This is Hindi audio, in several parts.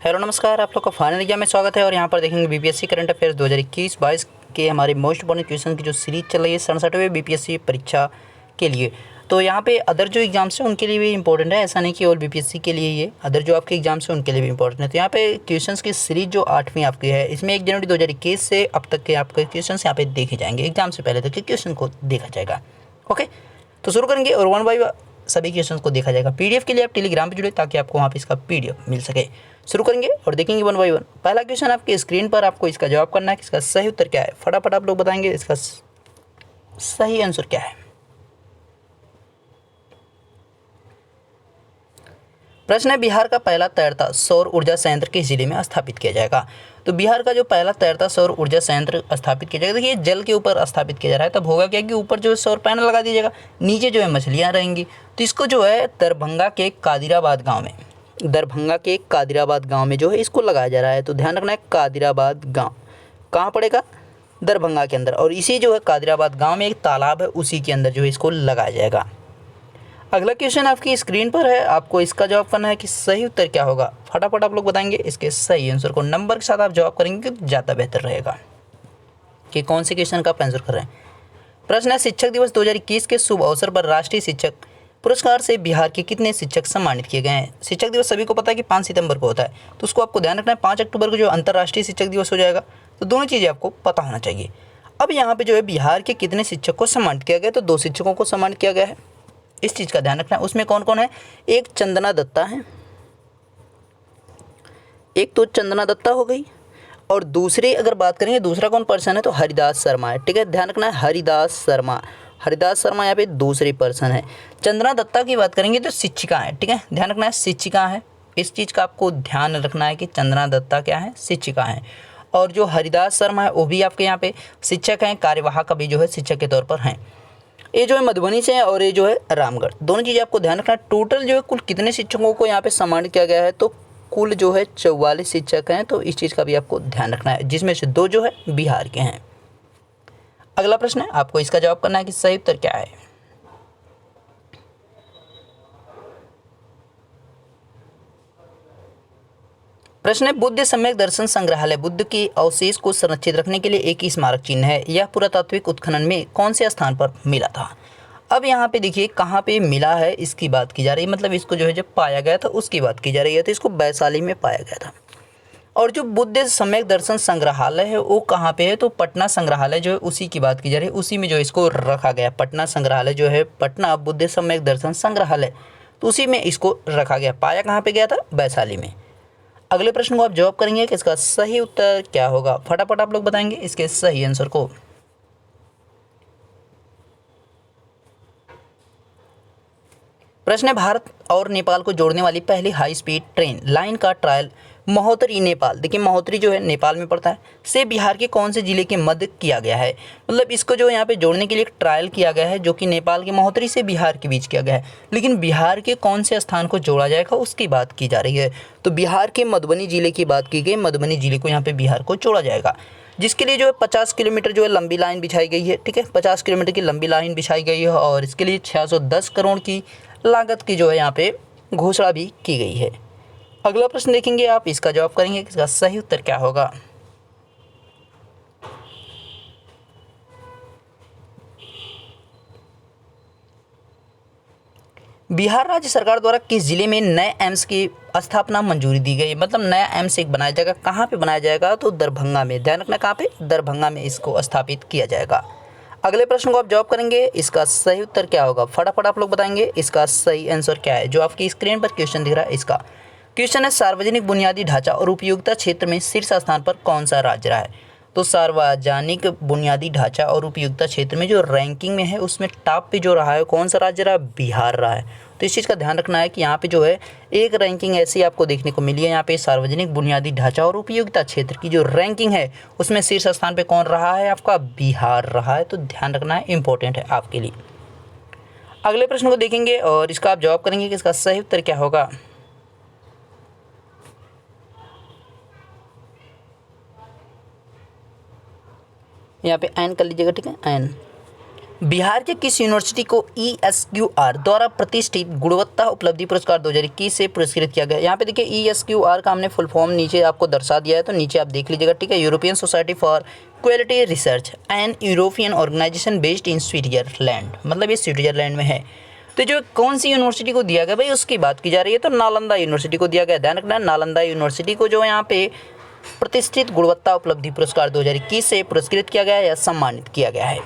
हेलो नमस्कार, आप लोग का फाइनल एग्जाम में स्वागत है। और यहाँ पर देखेंगे बीपीएससी करंट अफेयर्स 2021-22 के हमारे मोस्ट इंपॉर्टेंट क्वेश्चन की जो सीरीज चल रही है 67वें बीपीएससी परीक्षा के लिए। तो यहाँ पे अदर जो एग्जाम्स हैं उनके लिए भी इंपॉर्टेंट है, ऐसा नहीं कि और बीपीएससी के लिए ये अदर जो आपके एग्जाम्स हैं उनके लिए भी इंपॉर्टेंट है। तो यहाँ पे क्वेश्चंस की सीरीज जो 8वीं आपकी है, इसमें 1 जनवरी 2021 से अब तक के आपके क्वेश्चन यहाँ पे देखे जाएंगे। एग्जाम से पहले तक के क्वेश्चन को देखा जाएगा। ओके, तो शुरू करेंगे और 1 बाय सभी क्वेश्चंस को देखा जाएगा। पीडीएफ के लिए आप टेलीग्राम पे जुड़े ताकि आपको वहाँ पे इसका पीडीएफ मिल सके। शुरू करेंगे और देखेंगे 1 बाय 1। पहला क्वेश्चन आपकी स्क्रीन पर, आपको इसका जवाब करना है कि इसका सही उत्तर क्या है। फटाफट आप लोग बताएंगे इसका सही आंसर क्या है। प्रश्न है, बिहार का पहला तैरता सौर ऊर्जा संयंत्र किस जिले में स्थापित किया जाएगा। तो बिहार का जो पहला तैरता सौर ऊर्जा संयंत्र स्थापित किया जाएगा, देखिए जल के ऊपर स्थापित किया जा रहा है। तब होगा क्या कि ऊपर जो है सौर पैनल लगा दिया जाएगा, नीचे जो है मछलियाँ रहेंगी। तो इसको जो है दरभंगा के कादिराबाद गांव में जो है इसको लगाया जा रहा है। तो ध्यान रखना है, कादिराबाद गांव कहाँ पड़ेगा, दरभंगा के अंदर। और इसी जो है कादिराबाद गांव में एक तालाब है, उसी के अंदर जो है इसको लगाया जाएगा। अगला क्वेश्चन आपकी स्क्रीन पर है, आपको इसका जवाब करना है कि सही उत्तर क्या होगा। फटाफट आप लोग बताएंगे इसके सही आंसर को। नंबर के साथ आप जवाब करेंगे तो ज़्यादा बेहतर रहेगा कि कौन से क्वेश्चन का आप आंसर कर रहे हैं। प्रश्न है, शिक्षक दिवस 2021 के शुभ अवसर पर राष्ट्रीय शिक्षक पुरस्कार से बिहार के कितने शिक्षक सम्मानित किए गए हैं। शिक्षक दिवस सभी को पता है कि 5 सितंबर को होता है, तो उसको आपको ध्यान रखना है 5 अक्टूबर को जो अंतर्राष्ट्रीय शिक्षक दिवस हो जाएगा। तो दोनों चीज़ें आपको पता होना चाहिए। अब यहाँ पे जो है बिहार के कितने शिक्षक को सम्मानित किया गया, तो 2 शिक्षकों को सम्मानित किया गया है। इस चीज़ का ध्यान रखना है। उसमें कौन कौन है, एक चंदना दत्ता है, एक तो चंदना दत्ता हो गई, और दूसरी अगर बात करेंगे दूसरा कौन पर्सन है तो हरिदास शर्मा है। ठीक है, ध्यान रखना है, हरिदास शर्मा यहाँ पे दूसरी पर्सन है। चंदना दत्ता की बात करेंगे तो शिक्षिका है। ठीक है, ध्यान रखना है, शिक्षिका है। इस चीज़ का आपको ध्यान रखना है कि चंदना दत्ता क्या है, शिक्षिका है। और जो हरिदास शर्मा है वो भी आपके यहाँ पे शिक्षक हैं, कार्यवाहक अभी जो है शिक्षक के तौर पर हैं। ये जो है मधुबनी से है और ये जो है रामगढ़। दोनों चीज़ें आपको ध्यान रखना है। टोटल जो है कुल कितने शिक्षकों को यहाँ पे सम्मानित किया गया है, तो कुल जो है 44 शिक्षक हैं। तो इस चीज़ का भी आपको ध्यान रखना है, जिसमें से 2 जो है बिहार के हैं। अगला प्रश्न है, आपको इसका जवाब करना है कि सही उत्तर क्या है। प्रश्न है, बुद्ध सम्यक दर्शन संग्रहालय बुद्ध की अवशेष को संरक्षित रखने के लिए एक स्मारक चिन्ह है। यह पुरातात्विक उत्खनन में कौन से स्थान पर मिला था। अब यहाँ पे देखिए कहाँ पे मिला है इसकी बात की जा रही है, मतलब इसको जो है जब पाया गया था उसकी बात की जा रही है। तो इसको वैशाली में पाया गया था। और जो बुद्ध सम्यक दर्शन संग्रहालय है वो कहाँ पे है, तो पटना संग्रहालय जो है उसी की बात की जा रही है, उसी में जो इसको रखा गया। पटना संग्रहालय जो है, पटना बुद्ध सम्यक दर्शन संग्रहालय, तो उसी में इसको रखा गया। पाया कहाँ पे गया था, वैशाली में। अगले प्रश्न को आप जवाब करेंगे कि इसका सही उत्तर क्या होगा। फटाफट आप लोग बताएंगे इसके सही आंसर को। प्रश्न है, भारत और नेपाल को जोड़ने वाली पहली हाई स्पीड ट्रेन लाइन का ट्रायल महोत्तरी नेपाल, देखिए महोत्तरी जो है नेपाल में पड़ता है, से बिहार के कौन से जिले के मध्य किया गया है। मतलब इसको जो यहाँ पे जोड़ने के लिए एक ट्रायल किया गया है, जो कि नेपाल के महोत्तरी से बिहार के बीच किया गया है। लेकिन बिहार के कौन से स्थान को जोड़ा जाएगा उसकी बात की जा रही है। तो बिहार के मधुबनी जिले की बात की गई, मधुबनी जिले को यहाँ पे बिहार को जोड़ा जाएगा, जिसके लिए जो है 50 किलोमीटर जो है लंबी लाइन बिछाई गई है। ठीक है, 50 किलोमीटर की लंबी लाइन बिछाई गई है और इसके लिए 610 करोड़ की लागत की जो है यहाँ पे घोषणा भी की गई है। अगला प्रश्न देखेंगे, आप इसका जवाब करेंगे कि इसका सही उत्तर क्या होगा। बिहार राज्य सरकार द्वारा किस जिले में नए एम्स की स्थापना मंजूरी दी गई। मतलब नया एम्स एक बनाया जाएगा, कहाँ पे बनाया जाएगा, तो दरभंगा में। ध्यान रखना कहाँ पे, दरभंगा में इसको स्थापित किया जाएगा। अगले प्रश्न को आप जवाब करेंगे, इसका सही उत्तर क्या होगा। फटाफट आप लोग बताएंगे इसका सही आंसर क्या है। जो आपकी स्क्रीन पर क्वेश्चन दिख रहा है, इसका क्वेश्चन है, सार्वजनिक बुनियादी ढांचा और उपयोगिता क्षेत्र में शीर्ष स्थान पर कौन सा राज्य रहा है। तो सार्वजनिक बुनियादी ढांचा और उपयोगिता क्षेत्र में जो रैंकिंग में है उसमें टॉप पे जो रहा है कौन सा राज्य रहा है, बिहार रहा है। तो इस चीज़ का ध्यान रखना है कि यहाँ पे जो है एक रैंकिंग ऐसी आपको देखने को मिली है, यहाँ पे सार्वजनिक बुनियादी ढांचा और उपयोगिता क्षेत्र की जो रैंकिंग है उसमें शीर्ष स्थान पे कौन रहा है, आपका बिहार रहा है। तो ध्यान रखना है, इंपॉर्टेंट है आपके लिए। अगले प्रश्न को देखेंगे और इसका आप जवाब करेंगे कि इसका सही उत्तर क्या होगा। यहाँ पे एन कर लीजिएगा। ठीक है, एन बिहार के किस यूनिवर्सिटी को ESQR द्वारा प्रतिष्ठित गुणवत्ता उपलब्धि पुरस्कार 2021 से पुरस्कृत किया गया? यहाँ पे देखिए ESQR का हमने फुल फॉर्म नीचे आपको दर्शा दिया है, तो नीचे आप देख लीजिएगा, ठीक है। European society for quality research and European organisation based in Switzerland, मतलब ये स्विट्जरलैंड में है। तो जो कौन सी यूनिवर्सिटी को दिया गया भाई, उसकी बात की जा रही है, तो नालंदा यूनिवर्सिटी को दिया गया। ध्यान रखना, नालंदा यूनिवर्सिटी को जो यहाँ पे प्रतिष्ठित गुणवत्ता उपलब्धि पुरस्कार 2021 से पुरस्कृत किया गया है या सम्मानित किया गया है।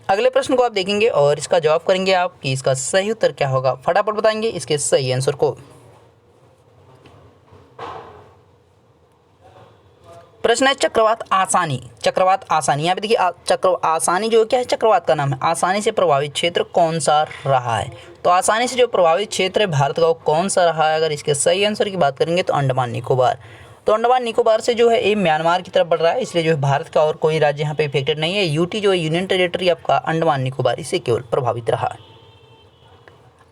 अगले प्रश्न को आप देखेंगे और इसका जवाब करेंगे आप कि इसका सही उत्तर क्या होगा। फटाफट बताएंगे इसके सही आंसर को। प्रश्न है चक्रवात आसानी। चक्रवात आसानी, यहाँ पे देखिए चक्र आसानी जो क्या है, चक्रवात का नाम है। आसानी से प्रभावित क्षेत्र कौन सा रहा है? तो आसानी से जो प्रभावित क्षेत्र है भारत का वो कौन सा रहा है? अगर इसके सही आंसर की बात करेंगे तो अंडमान निकोबार। तो अंडमान निकोबार से जो है ये म्यांमार की तरफ बढ़ रहा है, इसलिए जो है भारत का और कोई राज्य यहाँ पे इफेक्टेड नहीं है। यूटी जो है यूनियन टेरिटरी आपका अंडमान निकोबार, इसे केवल प्रभावित रहा है।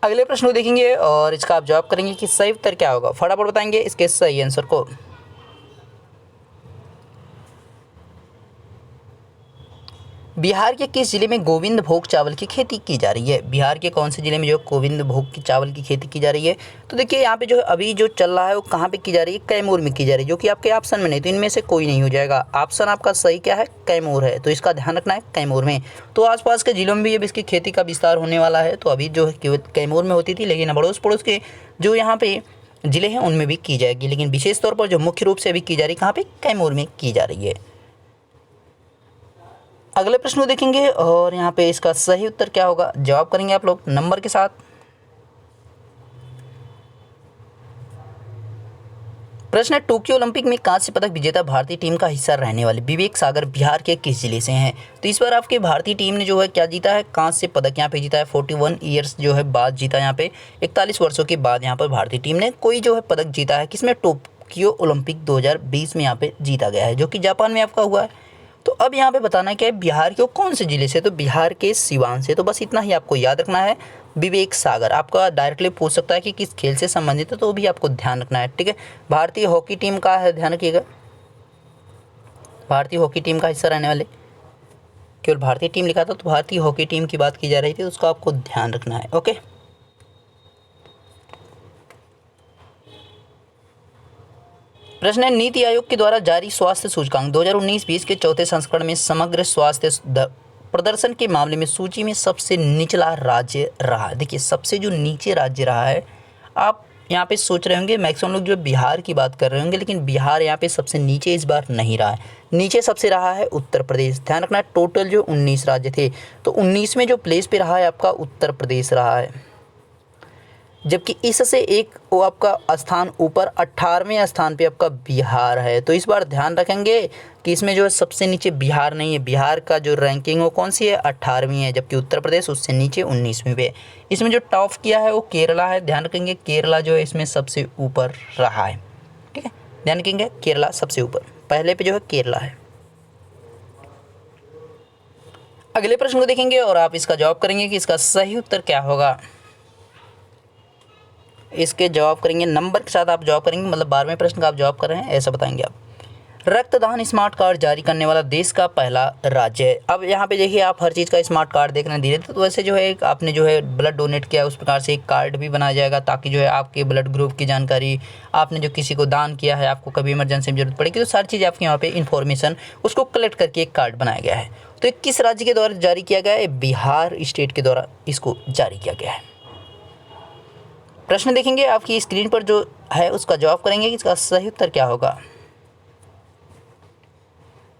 अगले प्रश्न को देखेंगे और इसका आप जवाब करेंगे कि सही उत्तर क्या होगा। फटाफट बताएंगे इसके सही आंसर को। बिहार के किस जिले में गोविंद भोग चावल की खेती की जा रही है? बिहार के कौन से जिले में जो गोविंद भोग की चावल की खेती की जा रही है? तो देखिए यहाँ पे जो है अभी जो चल रहा है वो कहाँ पे की जा रही है? कैमूर में की जा रही है, जो कि आपके ऑप्शन में नहीं, तो इनमें से कोई नहीं हो जाएगा। ऑप्शन आपका सही क्या है? कैमूर है, तो इसका ध्यान रखना है कैमूर में। तो आसपास के जिलों में भी अब इसकी खेती का विस्तार होने वाला है। तो अभी जो है कैमूर में होती थी, लेकिन अड़ोस पड़ोस के जो यहाँ पे जिले हैं उनमें भी की जाएगी, लेकिन विशेष तौर पर जो मुख्य रूप से अभी की जा रही है कहाँ पे? कैमूर में की जा रही है। अगले प्रश्न को देखेंगे और यहाँ पे इसका सही उत्तर क्या होगा, जवाब करेंगे आप लोग नंबर के साथ। प्रश्न है टोक्यो ओलंपिक में कांस्य पदक विजेता भारतीय टीम का हिस्सा रहने वाले विवेक सागर बिहार के किस जिले से हैं? तो इस बार आपके भारतीय टीम ने जो है क्या जीता है? कांस्य पदक यहाँ पे जीता है। 41 ईयर्स जो है बाद जीता, यहाँ पे 41 वर्षों के बाद यहाँ पर भारतीय टीम ने कोई जो है पदक जीता है। किसमें? टोक्यो ओलंपिक 2020 में यहाँ पे जीता गया है, जो कि जापान में आपका हुआ है। तो अब यहाँ पे बताना क्या है, बिहार के कौन से जिले से? तो बिहार के सिवान से। तो बस इतना ही आपको याद रखना है। विवेक सागर आपका डायरेक्टली पूछ सकता है कि किस खेल से संबंधित है, तो भी आपको ध्यान रखना है, ठीक है। भारतीय हॉकी टीम का है, ध्यान रखिएगा, भारतीय हॉकी टीम का हिस्सा रहने वाले, केवल भारतीय टीम लिखा था तो भारतीय हॉकी टीम की बात की जा रही थी, उसको आपको ध्यान रखना है, ओके। प्रश्न है नीति आयोग के द्वारा जारी स्वास्थ्य सूचकांक 2019-20 के चौथे संस्करण में समग्र स्वास्थ्य प्रदर्शन के मामले में सूची में सबसे निचला राज्य रहा। देखिए सबसे जो नीचे राज्य रहा है, आप यहाँ पे सोच रहे होंगे मैक्सिमम लोग जो बिहार की बात कर रहे होंगे, लेकिन बिहार यहाँ पे सबसे नीचे इस बार नहीं रहा है। नीचे सबसे रहा है उत्तर प्रदेश। ध्यान रखना, टोटल जो 19 राज्य थे तो 19वें जो प्लेस पे रहा है आपका उत्तर प्रदेश रहा है, जबकि इससे एक वो आपका स्थान ऊपर 18वें स्थान पे आपका बिहार है। तो इस बार ध्यान रखेंगे कि इसमें जो है सबसे नीचे बिहार नहीं है। बिहार का जो रैंकिंग वो कौन सी है? 18वीं है, जबकि उत्तर प्रदेश उससे नीचे 19वीं पे। इसमें जो टॉप किया है वो केरला है। ध्यान रखेंगे केरला जो है इसमें सबसे ऊपर रहा है, ठीक है। ध्यान रखेंगे केरला सबसे ऊपर, पहले पे जो है केरला है। अगले प्रश्न को देखेंगे और आप इसका जवाब करेंगे कि इसका सही उत्तर क्या होगा। इसके जवाब करेंगे नंबर के साथ, आप जवाब करेंगे, मतलब 12वें प्रश्न का आप जवाब कर रहे हैं ऐसा बताएंगे आप। रक्तदान स्मार्ट कार्ड जारी करने वाला देश का पहला राज्य है। अब यहाँ पे देखिए आप हर चीज़ का स्मार्ट कार्ड देखना धीरे धीरे, तो वैसे जो है एक आपने जो है ब्लड डोनेट किया उस प्रकार से एक कार्ड भी बनाया जाएगा, ताकि जो है आपके ब्लड ग्रुप की जानकारी, आपने जो किसी को दान किया है, आपको कभी इमरजेंसी में जरूरत पड़ेगी तो सारी चीज़ आपके यहाँ पे इन्फॉर्मेशन उसको कलेक्ट करके एक कार्ड बनाया गया है। तो ये किस राज्य के द्वारा जारी किया गया है? बिहार स्टेट के द्वारा इसको जारी किया गया है। प्रश्न देखेंगे आपकी स्क्रीन पर जो है उसका जवाब करेंगे कि इसका सही उत्तर क्या होगा।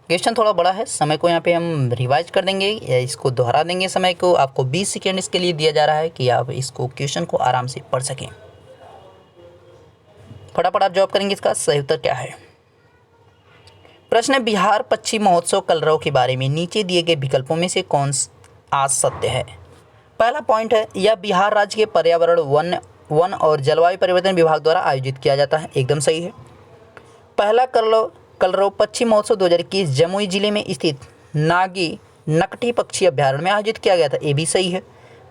क्वेश्चन थोड़ा बड़ा है, समय को यहाँ पे हम रिवाइज कर देंगे या इसको दोहरा देंगे। समय को आपको 20 सेकेंड इसके लिए दिया जा रहा है कि आप इसको क्वेश्चन को आराम से पढ़ सकें। फटाफट आप जवाब करेंगे इसका सही उत्तर क्या है। प्रश्न है बिहार पक्षी महोत्सव कलरव के बारे में नीचे दिए गए विकल्पों में से कौन आज सत्य है? पहला पॉइंट है यह बिहार राज्य के पर्यावरण वन और जलवायु परिवर्तन विभाग द्वारा आयोजित किया जाता है, एकदम सही है। पहला कलरव पक्षी महोत्सव 2021 जमुई जिले में स्थित नागी नकटी पक्षी अभ्यारण्य में आयोजित किया गया था, ये भी सही है।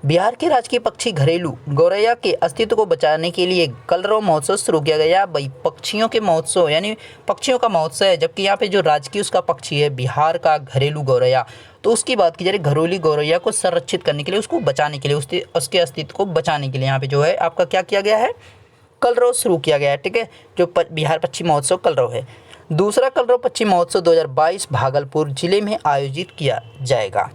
बिहार के राजकीय पक्षी घरेलू गौरैया के अस्तित्व को बचाने के लिए कलरव महोत्सव शुरू किया गया। भाई पक्षियों के महोत्सव यानी पक्षियों का महोत्सव है, जबकि यहाँ पे जो राजकीय उसका पक्षी है बिहार का घरेलू गौरैया, तो उसकी बात की जा रही घरेलू गौरैया को संरक्षित करने के लिए, उसको बचाने के लिए, उसके अस्तित्व को बचाने के लिए यहाँ पे जो है आपका क्या किया गया है, कलरव शुरू किया गया है। ठीक है, जो बिहार पक्षी महोत्सव कलरव है। दूसरा कलरव पक्षी महोत्सव 2022 भागलपुर जिले में आयोजित किया जाएगा।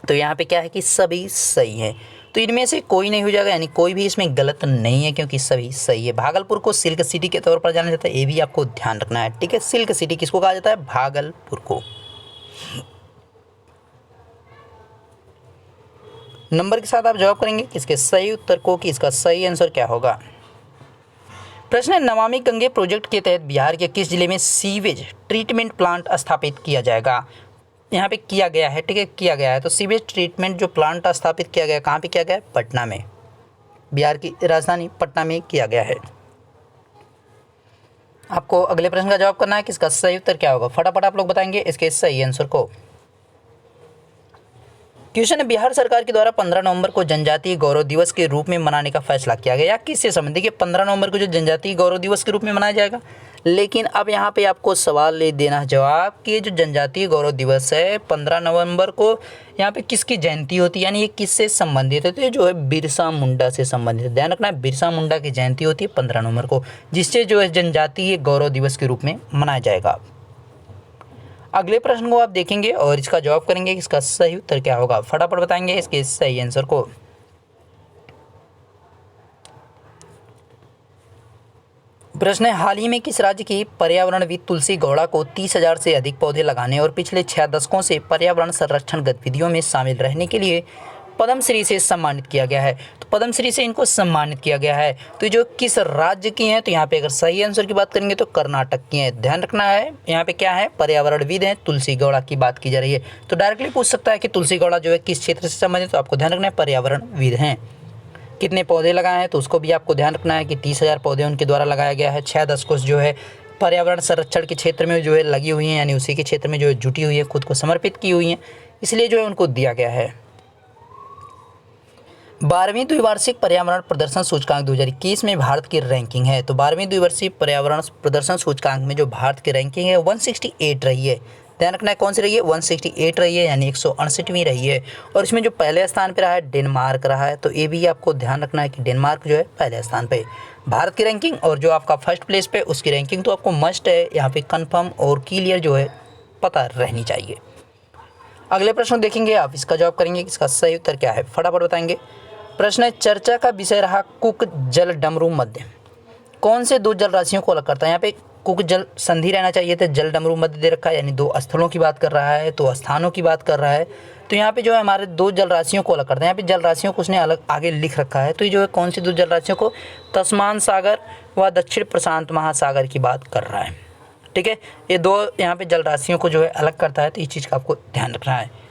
तो यहाँ पे क्या है कि सभी सही है, तो इनमें से कोई नहीं हो जाएगा, यानी कोई भी इसमें गलत नहीं है क्योंकि सभी सही है। भागलपुर को सिल्क सिटी के तौर पर जाना जाता है, ये भी आपको ध्यान रखना है। ठीक है, सिल्क सिटी किसको कहा जाता है, भागलपुर को। नंबर के साथ आप जवाब करेंगे किसके सही उत्तर को, कि इसका सही आंसर क्या होगा। प्रश्न है, नमामि गंगे प्रोजेक्ट के तहत बिहार के किस जिले में सीवेज ट्रीटमेंट प्लांट स्थापित किया जाएगा। यहाँ पे किया गया है, ठीक है, किया गया है। तो सीवेज ट्रीटमेंट जो प्लांट स्थापित किया गया, कहाँ पे किया गया है, पटना में, बिहार की राजधानी पटना में किया गया है। आपको अगले प्रश्न का जवाब करना है, किसका सही उत्तर क्या होगा, फटाफट आप लोग बताएंगे इसके सही आंसर को। क्वेश्चन है, बिहार सरकार के द्वारा 15 नवंबर को जनजातीय गौरव दिवस के रूप में मनाने का फैसला किया गया, किससे संबंधित। देखिए 15 नवंबर को जो जनजातीय गौरव दिवस के रूप में मनाया जाएगा, लेकिन अब यहाँ पे आपको सवाल ले देना जवाब कि जो जनजातीय गौरव दिवस है 15 नवंबर को यहाँ पे किसकी जयंती होती है, यानी ये किससे संबंधित है, तो ये जो है बिरसा मुंडा से संबंधित है। ध्यान रखना है, बिरसा मुंडा की जयंती होती है 15 नवंबर को, जिससे जो है जनजातीय गौरव दिवस के रूप में मनाया जाएगा। अगले प्रश्न को आप देखेंगे और इसका जवाब करेंगे कि इसका सही उत्तर क्या होगा, फटाफट बताएंगे इसके सही आंसर को। प्रश्न है, हाल ही में किस राज्य की पर्यावरणविद तुलसी गौड़ा को 30,000 से अधिक पौधे लगाने और पिछले 6 दशकों से पर्यावरण संरक्षण गतिविधियों में शामिल रहने के लिए पद्मश्री से सम्मानित किया गया है। तो पद्मश्री से इनको सम्मानित किया गया है, तो जो किस राज्य की हैं, तो यहाँ पे अगर सही आंसर की बात करेंगे तो कर्नाटक की हैं। ध्यान रखना है, यहाँ पे क्या है, पर्यावरणविद हैं, तुलसी गौड़ा की बात की जा रही है। तो डायरेक्टली पूछ सकता है कि तुलसी गौड़ा जो है किस क्षेत्र से संबंधित, तो आपको ध्यान रखना है पर्यावरणविद हैं। कितने पौधे लगाए हैं, तो उसको भी आपको ध्यान रखना है कि 30,000 पौधे उनके द्वारा लगाया गया है। 6 दशकों जो है पर्यावरण संरक्षण के क्षेत्र में जो है लगी हुई हैं, यानी उसी के क्षेत्र में जो है जुटी हुई है, खुद को समर्पित की हुई हैं, इसलिए जो है उनको दिया गया है। 12वीं द्विवार्षिक पर्यावरण प्रदर्शन सूचकांक 2021 में भारत की रैंकिंग है। तो 12वीं द्विवार्षिक पर्यावरण प्रदर्शन सूचकांक में जो भारत की रैंकिंग है 168 रही है। ध्यान रखना है कौन सी रही है, 168 रही है, यानी 168वीं रही है। और इसमें जो पहले स्थान पे रहा है डेनमार्क रहा है, तो ये भी आपको ध्यान रखना है कि डेनमार्क जो है पहले स्थान पे। भारत की रैंकिंग और जो आपका फर्स्ट प्लेस पे उसकी रैंकिंग तो आपको मस्ट है यहाँ पे कन्फर्म और क्लियर जो है पता रहनी चाहिए। अगले प्रश्न देखेंगे, आप इसका जवाब करेंगे कि इसका सही उत्तर क्या है, फटाफट बताएंगे। प्रश्न है, चर्चा का विषय रहा कुक जल डमरू मध्य कौन से 2 जल राशियों को अलग करता है। यहाँ पे कुक जल संधि रहना चाहिए था, जल डमरू मध्य दे रखा है, यानी 2 स्थलों की बात कर रहा है, 2 स्थानों की बात कर रहा है। तो यहाँ पे जो है हमारे 2 जल राशियों को अलग करते हैं। यहाँ पे जल राशियों को उसने अलग आगे लिख रखा है, तो ये जो है कौन सी 2 जल राशियों को, तस्मान सागर व दक्षिण प्रशांत महासागर की बात कर रहा है। ठीक है, ये 2 यहाँ पे जल राशियों को जो है अलग करता है, तो इस चीज़ का आपको ध्यान रखना है।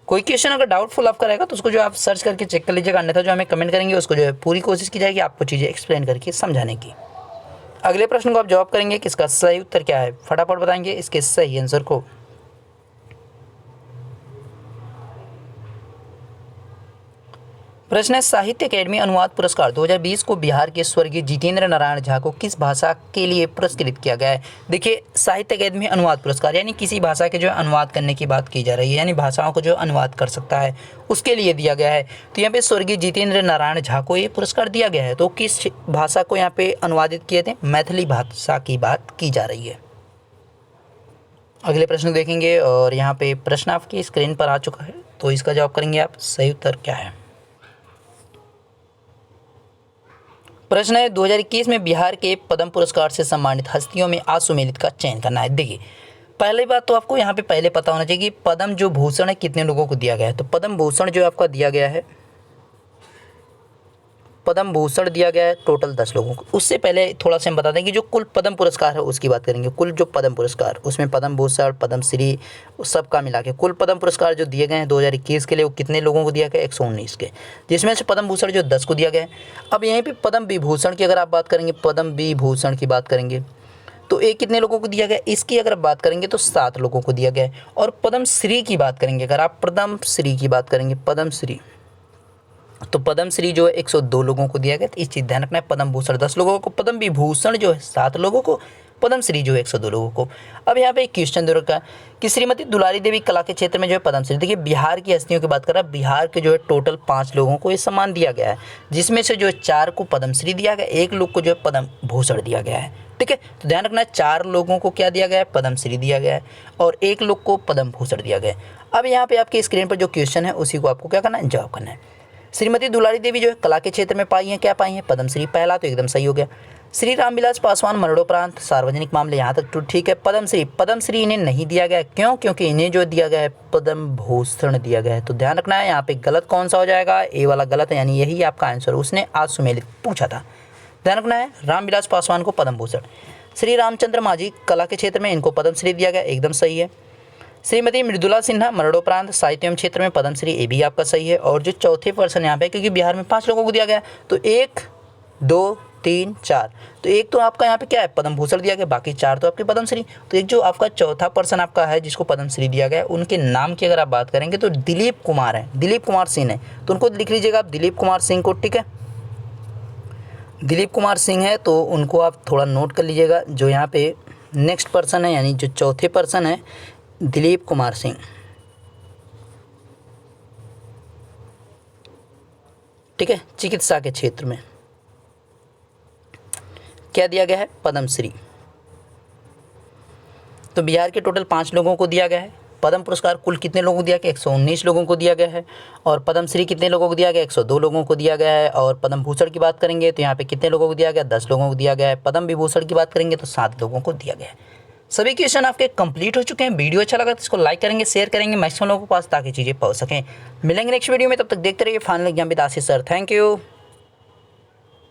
कोई क्वेश्चन अगर डाउटफुल आपका रहेगा तो उसको जो आप सर्च करके चेक कर लीजिएगा, अन्यथा जो हमें कमेंट करेंगे उसको जो है पूरी कोशिश की जाएगी आपको चीज़ें एक्सप्लेन करके समझाने की। अगले प्रश्न को आप जवाब करेंगे कि इसका सही उत्तर क्या है, फटाफट बताएंगे इसके सही आंसर को। प्रश्न है, साहित्य अकेडमी अनुवाद पुरस्कार 2020 को बिहार के स्वर्गीय जितेंद्र नारायण झा को किस भाषा के लिए पुरस्कृत किया गया है। देखिए साहित्य अकेडमी अनुवाद पुरस्कार यानी किसी भाषा के जो अनुवाद करने की बात की जा रही है, यानी भाषाओं को जो अनुवाद कर सकता है उसके लिए दिया गया है। तो यहाँ पे स्वर्गीय जितेंद्र नारायण झा को ये पुरस्कार दिया गया है। तो किस भाषा को यहाँ पे अनुवादित किए थे, मैथिली भाषा की बात की जा रही है। अगले प्रश्न देखेंगे और यहाँ पे प्रश्न आपकी स्क्रीन पर आ चुका है, तो इसका जवाब करेंगे आप, सही उत्तर क्या है। प्रश्न है, 2021 में बिहार के पद्म पुरस्कार से सम्मानित हस्तियों में आसुमेलित का चयन करना है। देखिए पहली बात तो आपको यहाँ पे पहले पता होना चाहिए कि पद्म जो भूषण है कितने लोगों को दिया गया है। तो पद्म भूषण जो आपका दिया गया है, पद्म भूषण दिया गया है टोटल 10 लोगों को। उससे पहले थोड़ा सा हम बता दें कि जो कुल पद्म पुरस्कार है उसकी बात करेंगे। कुल जो पद्म पुरस्कार उसमें पद्म भूषण, पद्मश्री सबका मिला के कुल पद्म पुरस्कार जो दिए गए हैं 2021 के लिए वो कितने लोगों को दिया गया, 119 के, जिसमें से पद्म भूषण जो 10 को दिया गया है। अब यहीं पर पद्म विभूषण की अगर आप बात करेंगे, पद्म विभूषण की बात करेंगे तो एक कितने लोगों को दिया गया, इसकी अगर बात करेंगे तो 7 लोगों को दिया गया है। और पद्मश्री की बात करेंगे, अगर आप पद्मश्री की बात करेंगे, पद्मश्री तो पद्मश्री जो है 102 लोगों को दिया गया, तो इस चीज़ ध्यान रखना है। पद्म भूषण 10 लोगों को, पद्म विभूषण जो है 7 लोगों को, पद्मश्री जो है 102 लोगों को। अब यहाँ पे एक क्वेश्चन दे रखा है कि श्रीमती दुलारी देवी कला के क्षेत्र में जो है पद्मश्री, देखिए बिहार की हस्तियों की बात कर रहा है, बिहार के जो है टोटल 5 लोगों को ये सम्मान दिया गया है, जिसमें से जो है 4 को पद्मश्री दिया गया, 1 लोग को जो है पद्म भूषण दिया गया है। ठीक है, तो ध्यान रखना है 4 लोगों को क्या दिया गया है, पद्मश्री दिया गया है, और 1 लोग को पद्म भूषण दिया गया है। अब यहाँ पे आपकी स्क्रीन पर जो क्वेश्चन है उसी को आपको क्या करना है, जवाब करना है। श्रीमती दुलारी देवी जो है कला के क्षेत्र में पाई हैं, क्या पाई हैं, पद्मश्री, पहला तो एकदम सही हो गया। श्री रामविलास पासवान मरणोपरांत सार्वजनिक मामले, यहाँ तक तो ठीक है। पद्मश्री इन्हें नहीं दिया गया, क्यों, क्योंकि इन्हें जो दिया गया है पद्म भूषण दिया गया है। तो ध्यान रखना है यहाँ पे गलत कौन सा हो जाएगा, ए वाला गलत है, यानी यही आपका आंसर। उसने आज सुमेलित पूछा था, ध्यान रखना है। रामविलास पासवान को पद्म भूषण। श्री रामचंद्र मांझी कला के क्षेत्र में, इनको पद्मश्री दिया गया, एकदम सही है। श्रीमती मृदुला सिन्हा मरणोपरांत साहित्य एवं क्षेत्र में पद्मश्री, ये भी आपका सही है। और जो चौथे पर्सन यहाँ पे, क्योंकि बिहार में 5 लोगों को दिया गया, तो 1 2 3 4, तो 1 तो आपका यहाँ पे क्या है, पद्म भूषण दिया गया, बाकी 4 तो आपके पद्मश्री। तो एक जो आपका चौथा पर्सन आपका है जिसको पद्मश्री दिया गया है, उनके नाम की अगर आप बात करेंगे तो दिलीप कुमार है, दिलीप कुमार सिंह है, तो उनको लिख लीजिएगा आप दिलीप कुमार सिंह को। ठीक है, दिलीप कुमार सिंह है, तो उनको आप थोड़ा नोट कर लीजिएगा। जो यहाँ पे नेक्स्ट पर्सन है, यानी जो चौथे पर्सन है, दिलीप कुमार सिंह। ठीक है, चिकित्सा के क्षेत्र में क्या दिया गया है, पद्मश्री। तो बिहार के टोटल 5 लोगों को दिया गया है। पद्म पुरस्कार कुल कितने लोगों को दिया गया, 119 लोगों को दिया गया है। और पद्मश्री कितने लोगों को दिया गया, 102 लोगों को दिया गया है। और पद्म भूषण की बात करेंगे तो यहाँ पे कितने लोगों को दिया गया, 10 लोगों को दिया गया है। पद्म विभूषण की बात करेंगे तो 7 लोगों को दिया गया है। सभी क्वेश्चन आपके कंप्लीट हो चुके हैं। वीडियो अच्छा लगा तो इसको लाइक करेंगे, शेयर करेंगे मैक्सिमम लोगों के पास, ताकि चीज़ें पहुँच सकें। मिलेंगे नेक्स्ट वीडियो में, तब तक देखते रहिए final exam with Ashish sir. Thank you.